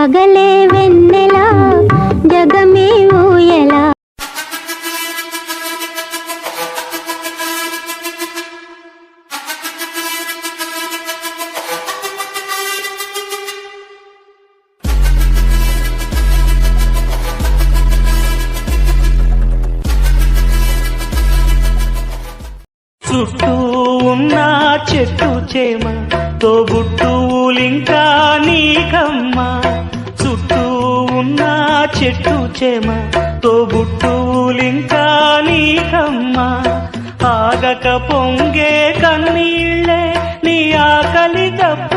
పగలే వెన్నెలా జగమే ఊయలా. చుట్టూ ఉన్న చెట్టు చేమ తోబుట్టువులింకా నీకమ్మా. చుట్టూ ఉన్న చెట్టు చేమ తోబుట్టువులింకా నీకమ్మా. ఆగక పొంగే కన్నీళ్ళే నీ ఆకలి తప్ప